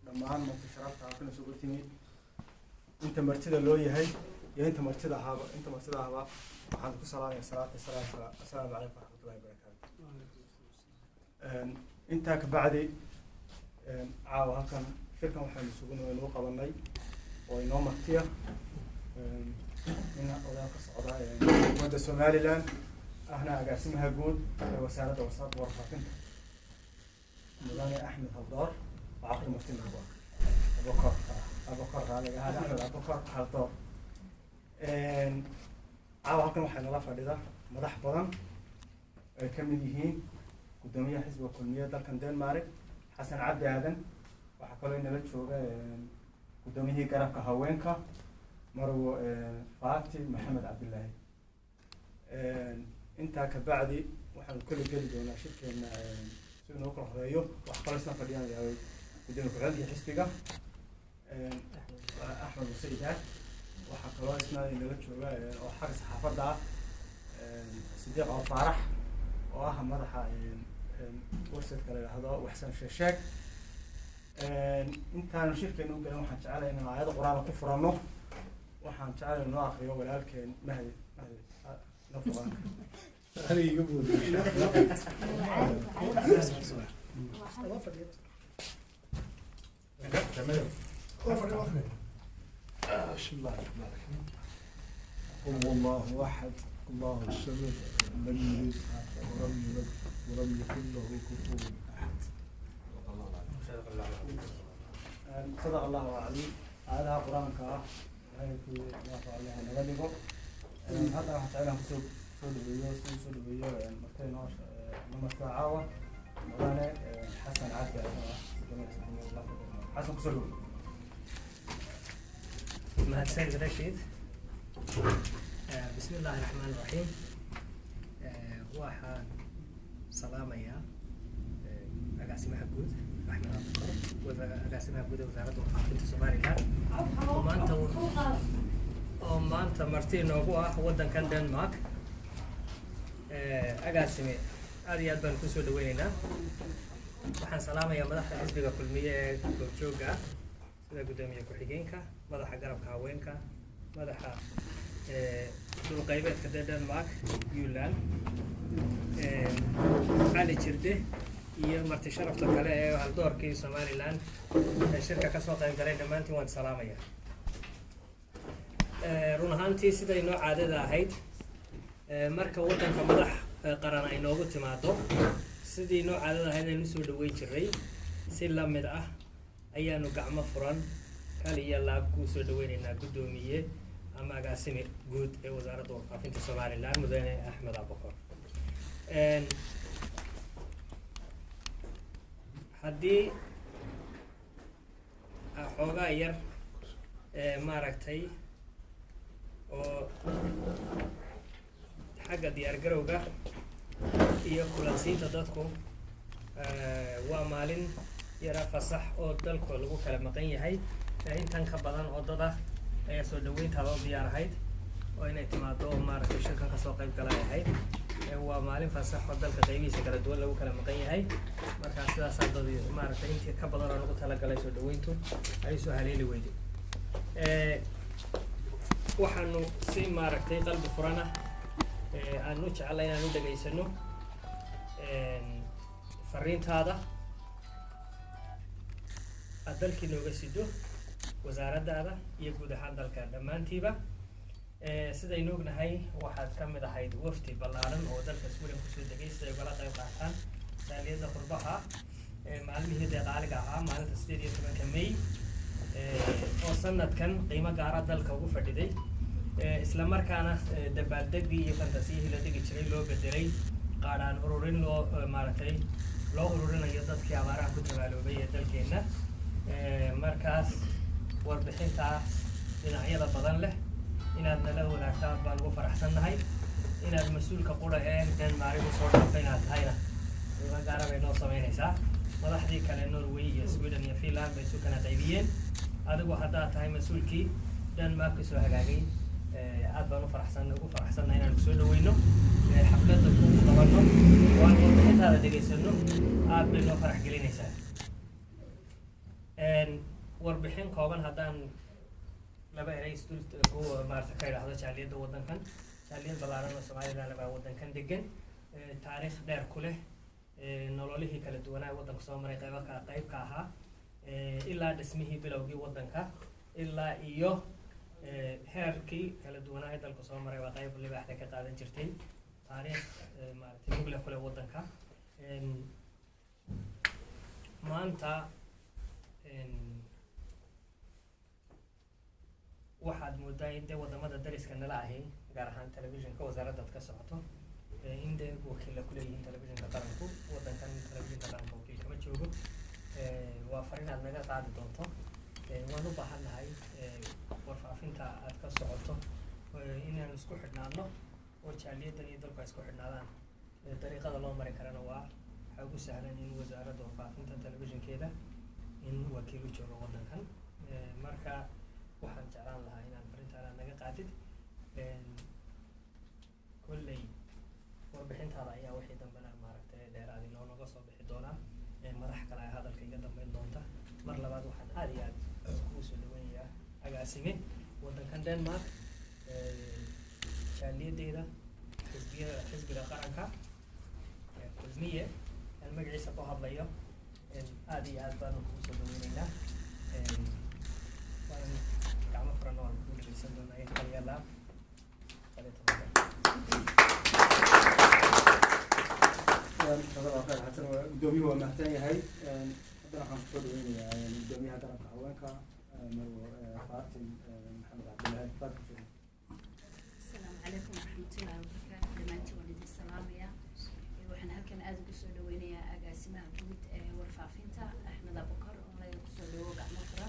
dhammaan marti sharafta halkan isugu timid inta martida loo yahay iyo inta martida ahaba waxaan ku salaamayaa salaata salaamka assalaamu calaykum waraxmatullahi wabarakaatu. intaa ka bacdi caawa halkan shirkan waxaynu isugu qabanay oo inoo martiya in odaal ka socda xukuumadda Somaliland ahna agaasimaha guud ee wasaaradda warfaafinta mudane Axmed Haldoor وعقل مرتين أبو كر هذا أحمد أبو كر حلطور عاو هكذا وحنا لافا لذا مدح بدن كم يجين قدامية حزب وكلمية ده كان دنمارك حسن عبد آدم وحكوا لنا لتشوف قدامية كرك هوينكا مرو فاتي محمد عبد الله أنت كبعدي وحنا كل جلد ولا شركة سوينا نقرأ رأيه وحقلنا فديان يا قدامك عندي حسبك أحمد السيدات وحكوا اسمه إنه لتشوف وحرس حافظة صديق أو فرح وأهم مرحة ورثة كلا هذا وحسن شاشاك أنت أنا شركة إنه قالوا حنشعله إنه هذا قرآن كفرانه وحنشعله إنه آخر يوم ولكن مهدي نفران هذه يقول تمام بسم الله الرحمن الرحيم قل الله احد الله الصمد لم يلد ولم يولد ولم يكن له كفوا احد. صدق الله العظيم. هذا قرآنك هاي في وافع عليها نغلقه هذا راح تعلم سود فيديو يعني مرتين ناش لما تعاون مولانا حسن عبد حسن كسلو مع السيد رشيد. بسم الله الرحمن الرحيم. واحد سلام يا أقاسم حقود أحمد وأقاسم حقود وزارة الخارجية السومالية وما أنت مرتين نوجوه ودن كان دنمارك أقاسمي هذه أدبن كسر دوينا waxaan salaamayaa madaxda xisbiga kulmiye ee goobjooga sida gudoomiye ku-xigeenka madaxa garabka haweenka madaxa dul qaybeedka Denmark Yuland Ali Jirde iyo marti sharafta kale ee haldoorkii Somaliland ee shirka ka soo qayb galay dhamaantiin waan salaamayaa run ahaantii sida inoo caadada ahayd marka wadanka madax qaran ay noogu timaado sidii noo caadada ahayd aynu soo dhaweyn jiray si la mid ah ayaanu gacmo furan kaliya laab ku soo dhaweynaynaa gudoomiye ama agaasime guud ee wasaaradda warfaafinta Somaliland mudane Axmed Abukar. haddii xoogaa yar maaragtay oo xagga diyaargarowga iyo kulansiinta dadku waa maalin yara fasax oo dalka lagu kala maqan yahay intan ka badan oo dad ah ayaa soo dhaweynta loo diyaar ahayd oo inay timaado maaragtay shirkan ka soo qayb galay ahayd waa maalin fasax oo dalka qaybihiisa kala duwan lagu kala maqan yahay marka sidaas dad maaragtay intii ka badan oo lagu tala galay soo dhaweyntu ay soo haleeli weyday waxaanu si maaragtay qalbi furana aanu jeclay inaan u dhageysano fariintaada aad dalkii nooga sido wasaaraddaada iyo guud ahaan dalka dhammaantiiba sidaynu ognahay waxaad ka mid ahayd wafdi ballaaran oo dalka Sweden kusoo degay si ay ugala qayb qaataan saaliyada qurbaha maalmihii deeqaaliga ahaa maalinta 18 May oo sanadkan qiimo gaara dalka ugu fadhiday isla markaana dabaaldegii iyo fantasiyihii la dhigi jiray loo bedelay qaadaan ururin loo maaragtay loo ururinayo dadkii abaaraha ku tabaaloobay ee dalkeena markaas warbixintaas dhinacyada badan leh inaad nala wadaagtaan baan ugu faraxsannahay inaad mas-uulka qura ee Denmark u soo dhaafay inaad tahayna qiimo gaara bay noo samaynaysaa madaxdii kale Norway iyo Sweden iyo Finland bay isu kana qaybiyeen adigu haddaa tahay mas-uulkii Denmark soo hagaagay aad baan ugu faraxsannahay inaan ku soo dhaweyno xafladda ku qabanno waan warbixintaada dhegaysano aad bay noo farax gelinaysaa warbixin kooban haddaan laba eray isdul kuwa maarata ka idhaahdo jaaliyadda waddankan. jaaliyad ballaaran oo Somaliland baa waddankan degan, taariikh dheer ku leh, nololihii kala duwanaa waddanka soo maray qayb ka ahaa, ilaa dhismihii bilowgii waddanka ilaa iyo heerkii kala duwanaa ee dalka soo maray waa qayb libaaxda ka qaadan jirtay. taariikh maaragtay mug leh ku leh waddanka. maanta waxaad moodaa in dee wadamada dariska nala ahi, gaar ahaan telefishinka wasaaradda ka socoto, in dee wakiilla ku leeyihiin telefishinka qaranku. waddankan telefishinka qaranka wakiil kama joogo. waa fariin aad naga qaadi doonto. waan u baahannahay warfaafinta aad ka socoto inaan isku xidhnaadno oo jaaliyaddan iyo dalku ay isku xidhnaadaan. dariiqada loo mari karana waa waxaa ugu sahlan in wasaaradda warfaafinta telefishinkeeda in wakiil u joogo waddankan. marka waxaan jeclaan lahaa inaan fariintaan aad naga qaadid. kolley warbixintaada ayaa wixii dambena maaragtay dheeraadi nooga soo bixi doonaa. madax kale ay hadalka iga dambeyn doonta. mar labaad waxaan aad iyo aad ugu soo dhaweynayaa agaasime waddankan Denmark, jaaliyadeeda xisbiga qaranka kulmiye aan magaciisa ku hadlayo. aad iyo aad baan kugu soo dhaweynaynaa. waan gacmo furan oo aan kugu dhageysan doonaa in kaliyalaab guddoomiyuhu waa mahadsan yahay. haddana waxaan kusoo dhaweynayaa guddoomiyaha garabka haweenka marwo Faatin Maxamed Cabdilaahi. Faatin. السلام عليكم ورحمة الله وبركاته. دمانتي ولدي السلام يا وحنا هلكن أزق سودويني يا أجاسمها جود ورفافينتا أحمد أبو بكر الله يقصو له قاع مفرا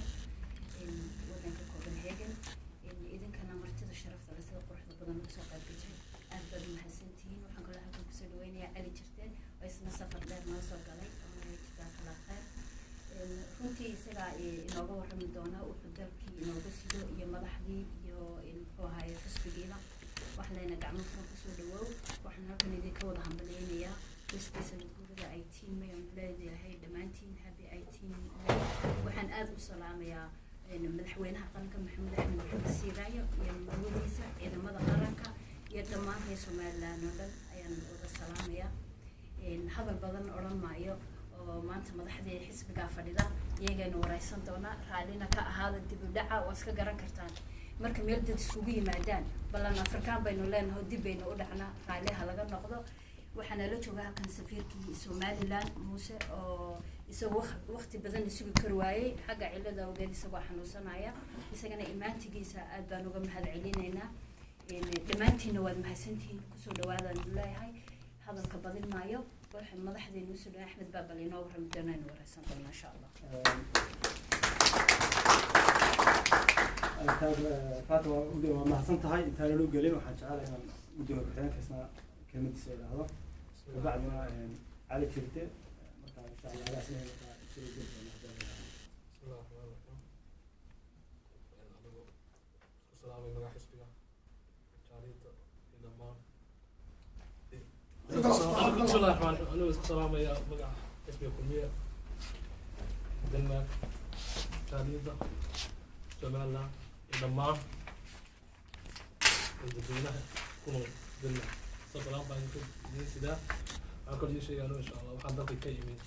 إن ودن كوبنهاجن إن إذا كان مرتضى الشرف ثلاثة قرح بدنا نسوق البيتين أبدا محسنتين وحنا كلها هلكن سودويني يا علي جرتين ويسنا سفر دار ما سوق علي الله يجزاك الله خير. runtii isagaa inooga warrami doona wuxuu dalkii inooga sido iyo madaxdii iyo muxuu ahaye xisbigiina. waxaan leenahay gacmo furan kusoo dhawoow. waxaan halkan idinka wada hambaleynayaa wiskiisa gurida 18 May aan leedahay dhammaantiin happy 18 May. waxaan aad u salaamayaa madaxweynaha qaranka Maxamed Axmed Maxamed Siiraayo iyo madaxdiisa ciidamada qaranka iyo dhammaan reer Somaliland oo dhan ayaan wada salaamayaa. hadal badan odhan maayo oo maanta madaxdii xisbiga fadhida iyagana waraysan doona. raallina ka ahaada dib u dhaca waa iska garan kartaan marka meel dad isugu yimaadaan ballan Afrikaan baynu leenahay dib baynu u dhacnaa. raalliha laga noqdo. waxaana la joogaa halkan safiirkii Somaliland Muuse oo isagoo waqti badan isugu kar waayay xagga cilada awgeed isagoo xanuunsanaya. isagana imaantigiisa aad baan uga mahad celinaynaa. dhammaantiinna waad mahadsantihiin. kusoo dhawaadaan leeyahay hadalka badin maayo. waxaan madaxdeenu soo dhawaad Axmed Baabal inoo warrami doona inuu waraysan doono insha Allah. Faatin waa mahadsan tahay. intaan loo gelin waxaan jecelahay inaan gudoomiye ku-xigeenka kelmadiisa idhaahdo. kabacdina cali jirte markaa insha Allah alaasina soo geli doona. salaamay magaca xisbiga jaaliyadda iyo dhammaan بسم الله الرحمن الرحيم. أنا السلام يا مقع اسمي كلمية دنمارك جاليدة Somaliland iyo dhammaan dadweynaha ku nool Denmark. Salaam baan ku sidaa. waxaan kaloo idin sheegayaa insha Allah waxaan dalka ka imid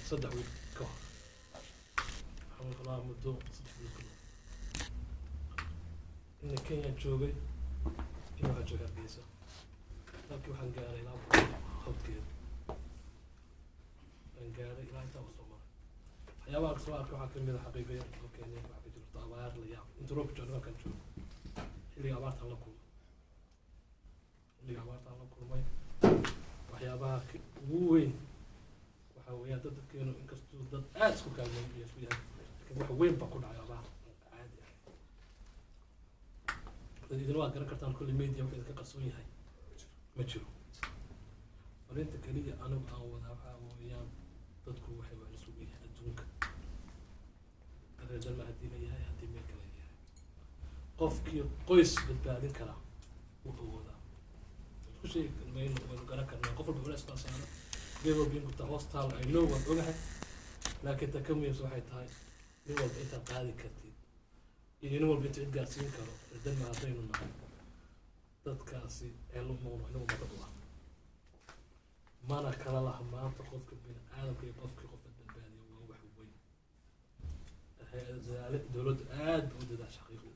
3 wiil ka hor. waxaan kalaa muddo 3 wiil ka hor. in Kenya joogay in waxaan joogay Hargeysa. laakiin waxaan gaaray ilaa hawdkeeda. waxaan gaaray ilaa intaa u soo maray. waxyaabaha ka soo arkay waxaa ka mid ah xaqiiqaya oo Kenya waxaa ka jirta abaar la yaab. inta roobka joogo halkan joogo. xilliga abaartaan la kulmay. waxyaabaha ugu weyn waxaa weeyaan dadkeenu inkastoo dad aad isku kaalmeyn iyo isku yahay laakiin wax weyn baa ku dhacay abaar caadi ah. idin waa garan kartaan kulli media wuxuu idinka qarsoon yahay ma jiro. fariinta keliya anigu aan wadaa waxaa weeyaan dadku waxay wax isugu yahay adduunka. reer Denmark haddii la yahay haddii meel kale yahay qofkii qoys badbaadin kara wuu awoodaa. isku sheeg waynu garan karnaa qof walba culeys baa saaran. beebo biin gubta hoostaal ay know waan ogahay laakiin ta ka muhiimsan waxay tahay nin walba intaad qaadi kartid iyo nin walba inta cid gaarsiin karo danma haddaynu nahay dadkaasi ceello mawno inagu madad u ah mana kala laha maanta qofka bini aadamka iyo qofkii qofka badbaadiya waa wax weyn dowladdu aad ba u dadaasha xaqiiqi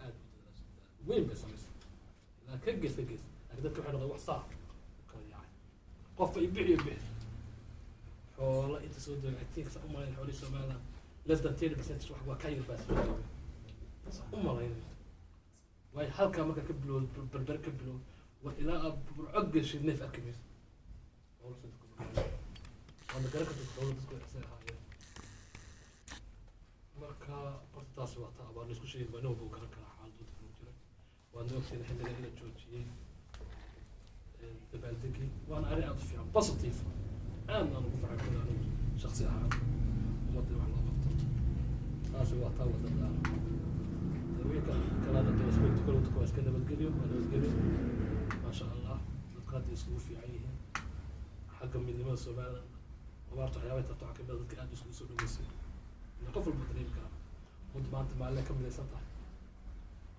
aad u dadaasha weyn bay samaysay ilaa ka gees laakiin dadka waxay noqdeen wax saa kala yaacay qofba ibixi xoola inta soo degay I think sa u malayn xoolihii Somaliland less than 30% wax waa ka yar baa soo degay sa u malayn way halkaa marka ka bilow berber ka bilow waa ilaa burco gashay neef arkimaysa waana garan karta xoolo dadku waxay ahaayeen marka horta taasi waa taa abaa laisku sheegi waa nin walba uu garan karaa xaaladooda ku jira waana ogtiin xilliga in la joojiyey dabaaldegii waana arrin aad u fiican positive aad aan ugu farxay kula anigu shaksi ahaan ummadda wax loo qabto taasi waa taa wadada haweenka kalada dowladda kulanta waa iska nabadgelyo waa nabadgelyo maasha allah dadka hadda isugu fiican yihiin xagga midnimada Somaliland abaarta waxyaabay tarto waxaa kamid dadka aad isugu soo dhaweysay in qof walba dareemi kara muddo maanta maalin ka midaysan tahay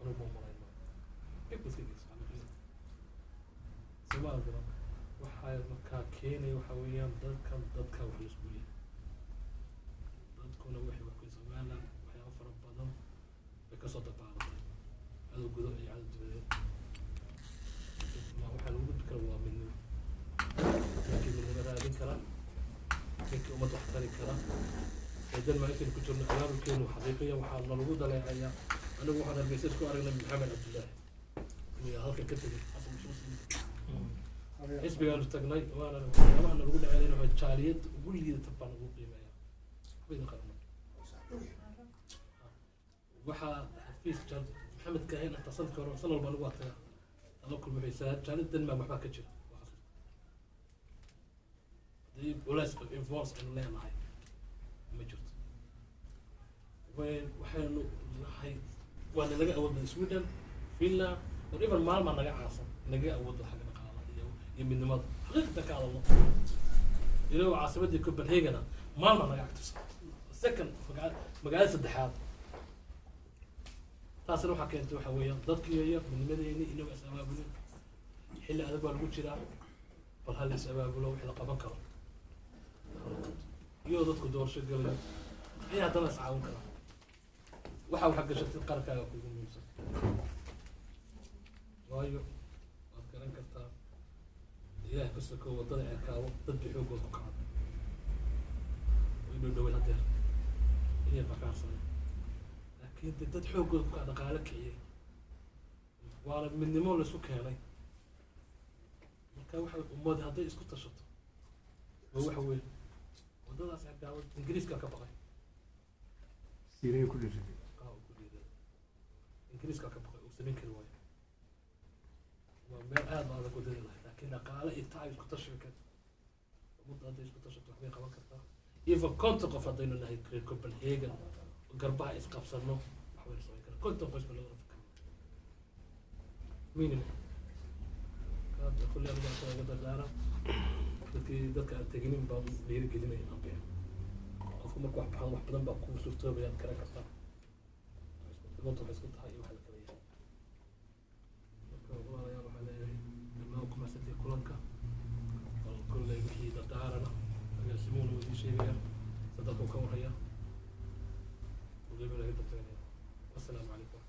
anugu ma malayn maayo iska gees Somaliland waxay markaa keenay waxa weeyaan dadka wax la isku leeyahay dadkuna waxay wax ku Somaliland waxyaabo fara badan bay ka soo dabaalatay adoo gudo iyo cad dibadeed waxaa lagu gudbi karaa waa midnimo laakiin midnimo raadin kara ninkii ummad wax tari kara eedan maalintan ku jirno abaabulkeenu xaqiiqiya waxaa nalagu daleecayaa anigu waxaan hargeysa isku aragnay maxamed cabdullaahi iyo halkan ka tegay xisbigaanu tagnay waana waxyaabaha nalagu dhaceynayna waa jaaliyad ugu liidata baa nagu qiimeeya waxbayda qarnay waxaa xafiis maxamed kaahin inta sanadka hore san walba anigu waa tagaa alla kulmuxaysaa jaaliyad denmark waxbaa ka jira haddii culays involves aynu leenahay ma jirto waxaynu nahay waa nalaga awood badan Sweden Finland or even maalma naga caasan naga awood xagga dhaqaalaha iyo midnimada xaqiiqda ka hadalno ilaa caasimadii Copenhagen maalma naga active second magaalada saddexaad taasina waxaa keentay waxa weeyaan dadkii iyo midnimadeeni inuu is abaabulin xilli adag baa lagu jiraa bal hal is abaabulo wixii la qaban karo iyo dadku doorasho galay ayaa haddana is caawin kara waxa gashatay qaarkaaga kugu muhiimsan waayo waad garan kartaa ilaahay ka soko wadada cirkaawo dad bay xoogooda ku kacday way dhowdhoway hadeer inay bakaarsan laakiin dad xoogooda ku kacda dhaqaale kiciyey waana midnimo la isku keenay marka waxa ummadi hadday isku tashato waa waxa weyn wadadaas cirkaawo ingiriiska ka baqay Sirey ku dhashay ingiriiska ka baqay uu samayn kari waayo waa meel aad baa adag wadada lahay laakiin dhaqaale iyo tacab isku tashi ka ummadda hadday isku tashato waxbay qaban kartaa even konton qof haddaynu nahay reer Copenhagen garbaha isqabsano waxbaynu samayn karaa konton qoys ba laga fikra minimum kaada kulli aniga laga dardaara dadka aan teginin baa dhiirigelinaya ambiya qofku marka wax baxan wax badan baa kuu suurtoobayaad garan kartaa sababta waxay isku tahay iyo waxa la kala yahay marka walaalayaal waxaa leeyahay dhammaan ku mahadsantihiin kulanka bal kolley wixii dardaarana agaasimuuna wuu idin sheegaya sadalka ka warhaya waliba laga dabtaganaya wassalaamu calaykum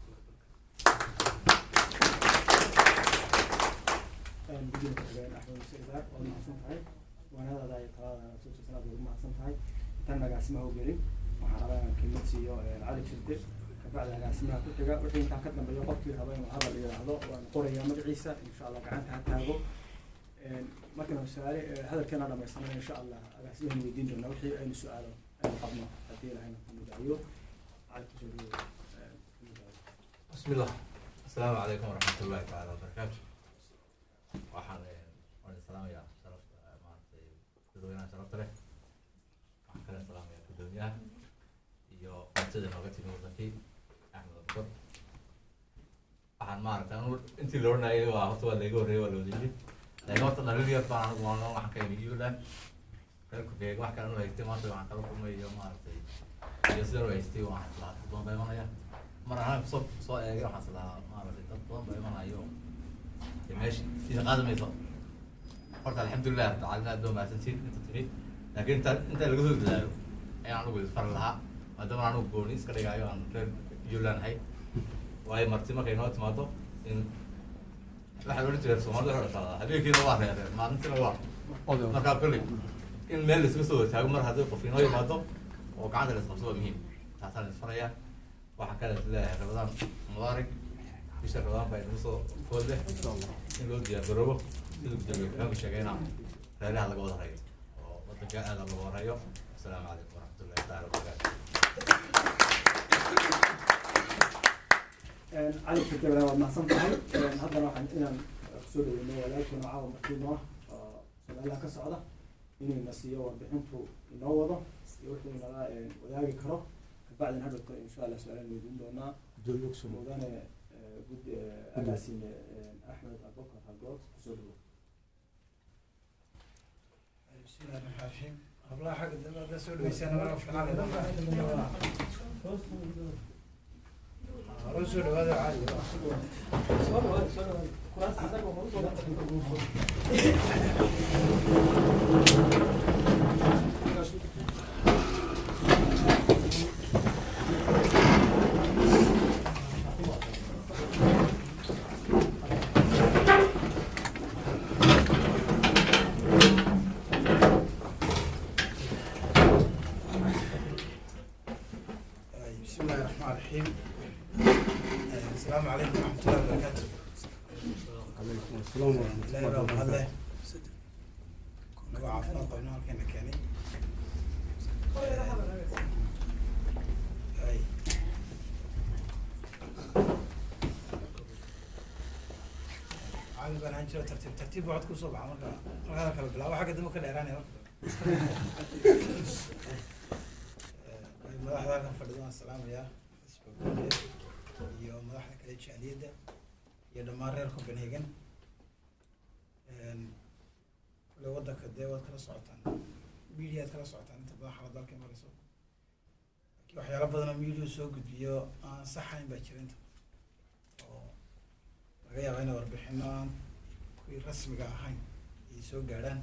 guddiga ku-xigeen axmed muuse isaaq waad mahadsan tahay waanadaada iyo taladaada soo jeesanaad waad mahadsan tahay intaan agaasimaha u gelin waxaan rabaa inaan kelmad siiyo cali jirde kabacdi agaasimaha ku xiga wixii intaa ka dambeeyo qofkii raba inuu hadal yidhaahdo waan qorayaa magaciisa insha allah gacanta ha taago markaynu su-aale hadalkeena dhamaysanayo insha allah agaasimahan weydiin doonaa wixii aynu su-aalo aynu qabno haddii ilahayna kumudaayo cali kusoo dhaweeyo بسم الله السلام عليكم ورحمة الله تعالى وبركاته. وأنا السلام يا شرف مع الدنيا شرفت له. وأنا السلام يا الدنيا. يو أنتظر وقتي موضوعي أحمد البكر. waxaan maaragtay anu intii la oranayay waa horta waa laga horreeyay waa loo diiday laakiin horta dhalinyar baan anigu waan waxaan ka yimi Ireland reerku beeg wax kale anu haystay maanta waxaan kala kulmay iyo maaragtay iyo sidaan u haystay waxaan islahaa dad badan baa imanaya mar ahaan soo eegay waxaan islahaa maaragtay dad badan baa imanayo dee meeshi sida qaadamayso horta alxamdulilah rabbil caalamiin aad baa mahadsantiin inta timid laakiin inta laga soo dadaalo ayaan anigu isfari lahaa maadaama anigu gooni iska dhigaayo aan reer Joolaan ahay waayo marti markay noo timaado in waxaa odhan jiray Soomaalida waxay dhahdaa habeenkiina waa reer maalintiina waa markaa kolley in meel laisga soo taago mar haddii qof inoo yimaado oo gacanta la isqabso waa muhiim taasaan isfarayaa waxaa kale isleeyahay Ramadaan mubaarak bisha Ramadaan baa inoo soo food leh in loo diyaargaroobo siduu gudoomiye ku sheegayna reeraha laga wada rayo oo wadanka aad looga warayo asalaamu calaykum waraxmatullahi taala wabarakaatu cali fikirna waad mahadsan tahay haddana waxaan inaan kusoo dhaweyno walaalkeena caawa markiino ah oo Soomaaliya ka socda inuu na siiyo warbixintu inoo wado iyo wixii nala wadaagi karo kabacdina hadhowta insha Allah su'aalaan weydiin doonaa mudane gud agaasime Axmed Abubakar Halgood kusoo dhawo بسم الله الرحمن الرحيم والله حق ده سؤال ويسأل مرة في العالم رسول هذا عادي بسم الله الرحمن الرحيم السلام عليكم ورحمة الله وبركاته. عليكم السلام ورحمة لا الله يبقى وبركاته. الله نبغى عفنا طبعا كنا كاني أي عامل بنا هنجرا ترتيب وعدكم صبح مرة هذا كله بلا واحد قدمه كده إيراني madaxda halkan fadhido waan salaamayaa isbogooleed iyo madaxda kale jaaliyadda iyo dhammaan reer Copenhagen kule waddanka dee waad kala socotaan mediaad kala socotaan inta badan xaalad dalka marayso laakiin waxyaalo badan oo media soo gudbiyo aan saxayn baa jira inta oo laga yaabo inay warbixino aan kuwii rasmiga ahayn ay soo gaadhaan